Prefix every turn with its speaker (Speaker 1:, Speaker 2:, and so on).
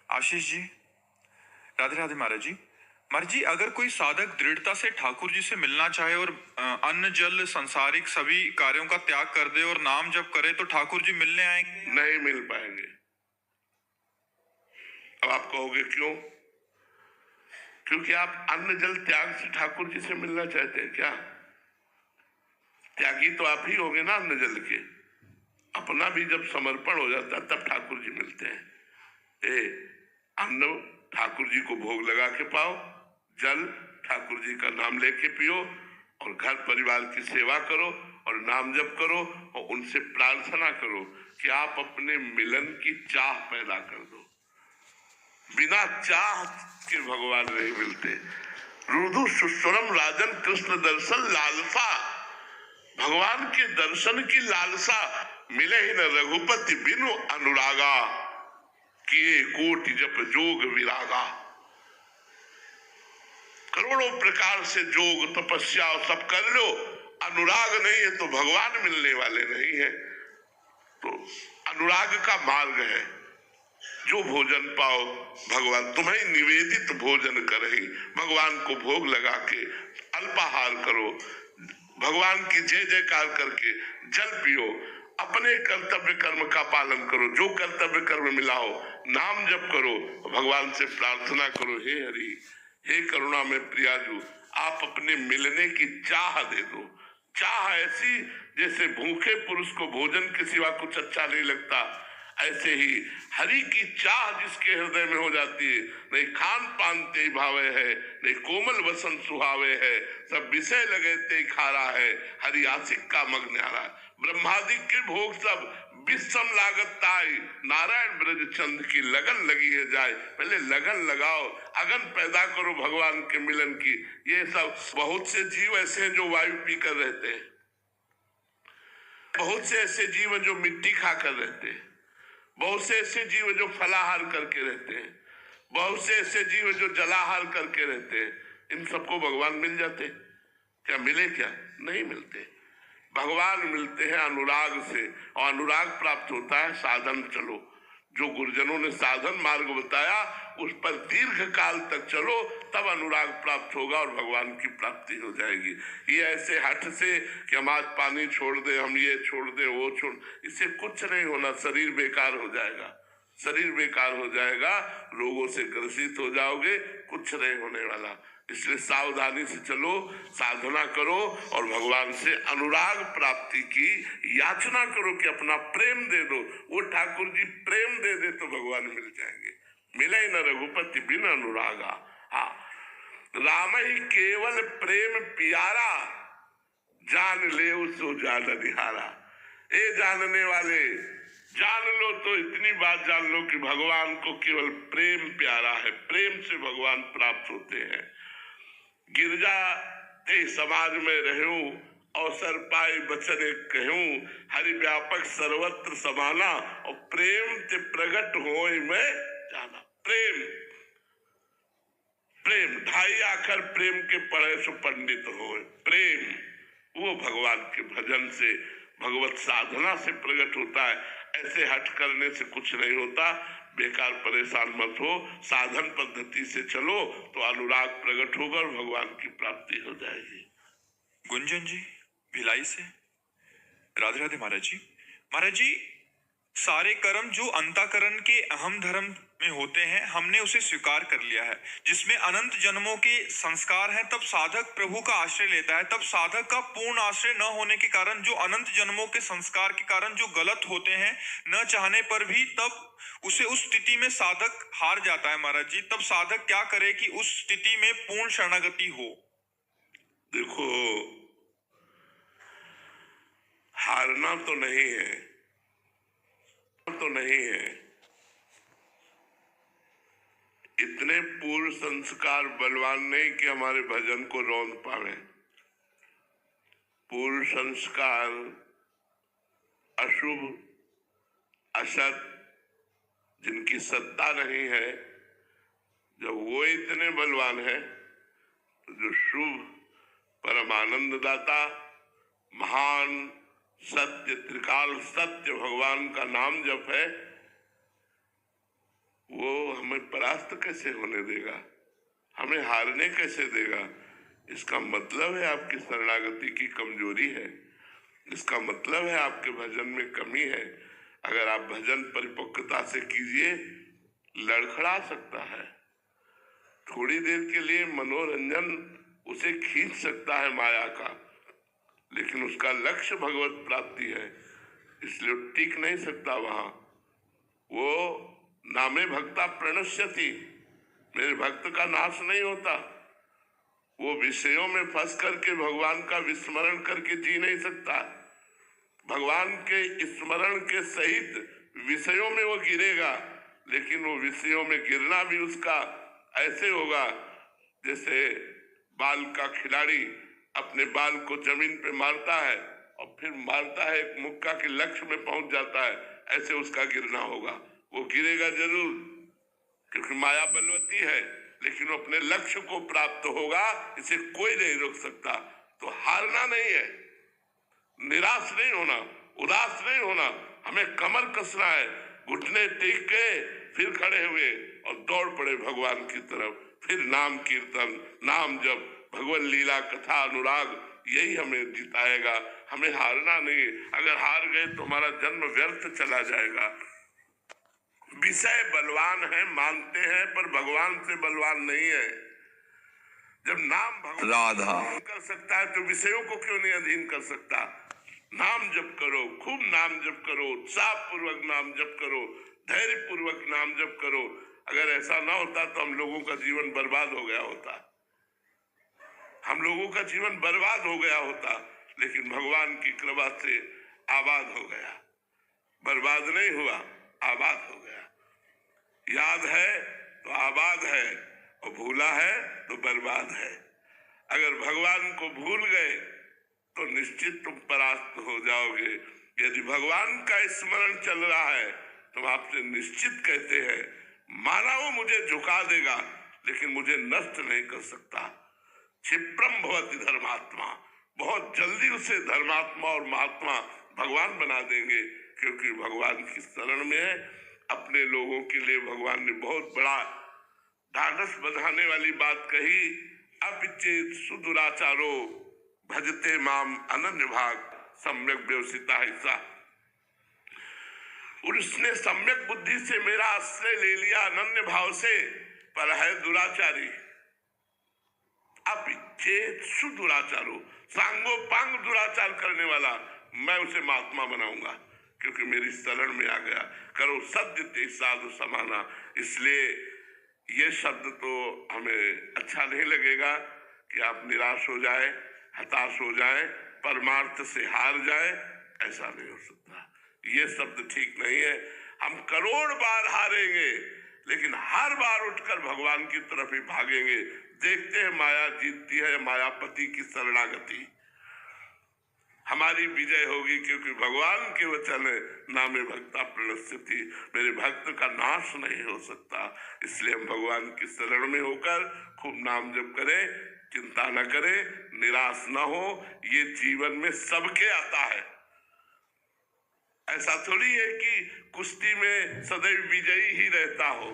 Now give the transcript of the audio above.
Speaker 1: आशीष जी, राधे राधे महाराज जी। महाराज जी, अगर कोई साधक दृढ़ता से ठाकुर जी से मिलना चाहे और अन्न जल सांसारिक सभी कार्यों का त्याग कर दे और नाम जप करे तो ठाकुर जी मिलने आएंगे?
Speaker 2: नहीं मिल पाएंगे। अब आप कहोगे क्यों? क्योंकि आप अन्न जल त्याग से ठाकुर जी से मिलना चाहते हैं क्या? त्यागी तो आप ही होंगे ना अन्न जल के। अपना भी जब समर्पण हो जाता तब ठाकुर जी मिलते हैं। अन्न ठाकुर जी को भोग लगा के पाओ, जल ठाकुर जी का नाम लेके पियो और घर परिवार की सेवा करो और नाम जप करो और उनसे प्रार्थना करो कि आप अपने मिलन की चाह पैदा कर दो। बिना चाह के भगवान नहीं मिलते। रुदु सुस्वरम राजन कृष्ण दर्शन लालसा, भगवान के दर्शन की लालसा मिले ही न रघुपति बिनु अनुरागा, किए कोटि जप जोग विरागा। करोड़ों प्रकार से जोग तपस्या सब कर लो, अनुराग नहीं है तो भगवान मिलने वाले नहीं है। तो अनुराग का मार्ग है, जो भोजन पाओ भगवान तुम्हें निवेदित भोजन करे, भगवान को भोग लगा के अल्पाहार करो, भगवान की जय जयकार करके जल पियो, अपने कर्तव्य कर्म का पालन करो, जो कर्तव्य कर्म मिला हो नाम जप करो, भगवान से प्रार्थना करो, हे हरि हे करुणा में प्रियाजू आप अपने मिलने की चाह दे दो। चाह ऐसी जैसे भूखे पुरुष को भोजन के सिवा कुछ अच्छा नहीं लगता, ऐसे ही हरि की चाह जिसके हृदय में हो जाती है, नहीं खान पान ते भावे है, नहीं कोमल वसन सुहावे है, सब विषय लगे ते खारा है, हरि आशिक का मग न्यारा। ब्रह्मादिक के भोग सब विषम लागत ताई, नारायण ब्रज चंद की लगन लगी है जाए। पहले लगन लगाओ, अगन पैदा करो भगवान के मिलन की। ये सब बहुत से जीव ऐसे हैं जो वायु पीकर रहते हैं, बहुत से ऐसे जीव जो मिट्टी खाकर रहते हैं, बहुत से ऐसे जीव जो फलाहार करके रहते हैं, बहुत से ऐसे जीव जो जलाहार करके रहते हैं। इन सबको भगवान मिल जाते क्या? मिले क्या? नहीं मिलते। भगवान मिलते हैं अनुराग से, और अनुराग प्राप्त होता है साधन चलो। जो गुरुजनों ने साधन मार्ग बताया उस पर दीर्घ काल तक चलो, तब अनुराग प्राप्त होगा और भगवान की प्राप्ति हो जाएगी। ये ऐसे हठ से कि हम आज पानी छोड़ दे, हम ये छोड़ दे, वो छोड़, इससे कुछ नहीं होना। शरीर बेकार हो जाएगा, शरीर बेकार हो जाएगा, रोगों से ग्रसित हो जाओगे, कुछ नहीं होने वाला। इसलिए सावधानी से चलो, साधना करो और भगवान से अनुराग प्राप्ति की याचना करो कि अपना प्रेम दे दो। वो ठाकुर जी प्रेम दे दे तो भगवान मिल जाएंगे। मिले न रघुपति बिन अनुरागा। हाँ, राम ही केवल प्रेम प्यारा, जान ले सो जान निहारा। ए जानने वाले, जान लो तो इतनी बात जान लो कि भगवान को केवल प्रेम प्यारा है, प्रेम से भगवान प्राप्त होते हैं। गिरजा ते समाज में रहूं, अवसर पाए बचन कहूं, हरि व्यापक सर्वत्र समाना, और प्रेम ते प्रगट होए में जाना। प्रेम प्रेम ढाई आखर प्रेम के पढ़े सो पंडित होए। प्रेम वो भगवान के भजन से, भगवत साधना से प्रकट होता है। ऐसे हट करने से कुछ नहीं होता। बेकार परेशान मत हो, साधन पद्धति से चलो तो अनुराग प्रकट होगा और भगवान की प्राप्ति हो जाएगी।
Speaker 1: गुंजन जी भिलाई से, राधे राधे महाराज जी। महाराज जी, सारे कर्म जो अंतःकरण के अहम धर्म में होते हैं हमने उसे स्वीकार कर लिया है, जिसमें अनंत जन्मों के संस्कार हैं। तब साधक प्रभु का आश्रय लेता है, तब साधक का पूर्ण आश्रय न होने के कारण, जो अनंत जन्मों के संस्कार के कारण जो गलत होते हैं न चाहने पर भी, तब उसे उस स्थिति में साधक हार जाता है। महाराज जी, तब साधक क्या करे कि उस स्थिति में पूर्ण शरणागति हो?
Speaker 2: देखो, हारना तो नहीं है, तो नहीं है। इतने पूर्व संस्कार बलवान नहीं कि हमारे भजन को रौंद पावे। पूर्व संस्कार अशुभ असत जिनकी सत्ता नहीं है, जब वो इतने बलवान है तो जो शुभ परम आनंद दाता महान सत्य त्रिकाल सत्य भगवान का नाम जप है, वो हमें परास्त कैसे होने देगा, हमें हारने कैसे देगा? इसका मतलब है आपकी शरणागति की कमजोरी है, इसका मतलब है आपके भजन में कमी है। अगर आप भजन परिपक्वता से कीजिए, लड़खड़ा सकता है, थोड़ी देर के लिए मनोरंजन उसे खींच सकता है माया का, लेकिन उसका लक्ष्य भगवत प्राप्ति है, इसलिए टिक नहीं सकता वहां। वो नामे भक्ता प्रणश्यति, मेरे भक्त का नाश नहीं होता। वो विषयों में फंस करके भगवान का विस्मरण करके जी नहीं सकता। भगवान के स्मरण के सहित विषयों में वो गिरेगा, लेकिन वो विषयों में गिरना भी उसका ऐसे होगा जैसे बाल का खिलाड़ी अपने बाल को जमीन पे मारता है और फिर मारता है, एक मुक्का के लक्ष्य में पहुंच जाता है, ऐसे उसका गिरना होगा। वो गिरेगा जरूर, क्योंकि माया बलवती है, लेकिन वो अपने लक्ष्य को प्राप्त होगा, इसे कोई नहीं रोक सकता। तो हारना नहीं है, निराश नहीं होना, उदास नहीं होना, हमें कमर कसना है, घुटने टेक के फिर खड़े हुए और दौड़ पड़े भगवान की तरफ। फिर नाम कीर्तन, नाम जप, भगवान लीला कथा अनुराग, यही हमें जिताएगा। हमें हारना नहीं, अगर हार गए तो हमारा जन्म व्यर्थ चला जाएगा। विषय बलवान है, मानते हैं, पर भगवान से बलवान नहीं है। जब नाम भगवान कर सकता है तो विषयों को क्यों नहीं अधीन कर सकता? नाम जप करो, खूब नाम जप करो, उत्साह पूर्वक नाम जप करो, धैर्य पूर्वक नाम जप करो। अगर ऐसा ना होता तो हम लोगों का जीवन बर्बाद हो गया होता, हम लोगों का जीवन बर्बाद हो गया होता। लेकिन भगवान की कृपा से आबाद हो गया, बर्बाद नहीं हुआ, आबाद हो गया। याद है तो आबाद है, और भूला है तो बर्बाद है। अगर भगवान को भूल गए तो निश्चित तुम परास्त हो जाओगे। यदि भगवान का स्मरण चल रहा है तो आपसे निश्चित कहते हैं, माना वो मुझे झुका देगा, लेकिन मुझे नष्ट नहीं कर सकता। क्षिप्रम भवति धर्मात्मा, बहुत जल्दी उसे धर्मात्मा और महात्मा भगवान बना देंगे, क्योंकि भगवान की शरण में है। अपने लोगों के लिए भगवान ने बहुत बड़ा ढाढ़स बंधाने वाली बात कही, अपिचेत सुदुराचारो भजते माम अनन्य भाग सम्यक व्यवसिता हिस्सा। उसने सम्यक बुद्धि से मेरा आश्रय ले लिया अनन्य भाव से, पर है दुराचारी। अपिचेत सुदुराचारो, सांगो पांग दुराचार करने वाला, मैं उसे महात्मा बनाऊंगा, क्योंकि मेरी शरण में आ गया। करो सद्य ते साधु समाना। इसलिए ये शब्द तो हमें अच्छा नहीं लगेगा कि आप निराश हो जाए, हताश हो जाए, परमार्थ से हार जाए, ऐसा नहीं हो सकता। ये शब्द ठीक नहीं है। हम करोड़ बार हारेंगे, लेकिन हर बार उठकर भगवान की तरफ ही भागेंगे। देखते हैं माया जीतती है, मायापति की शरणागति। हमारी विजय होगी, क्योंकि भगवान के वचन है, नामे भक्ता प्रणश्यति, मेरे भक्त का नाश नहीं हो सकता। इसलिए हम भगवान की शरण में होकर खूब नाम जप करें, चिंता न करें, निराश न हो। ये जीवन में सबके आता है, ऐसा थोड़ी है कि कुश्ती में सदैव विजयी ही रहता हो।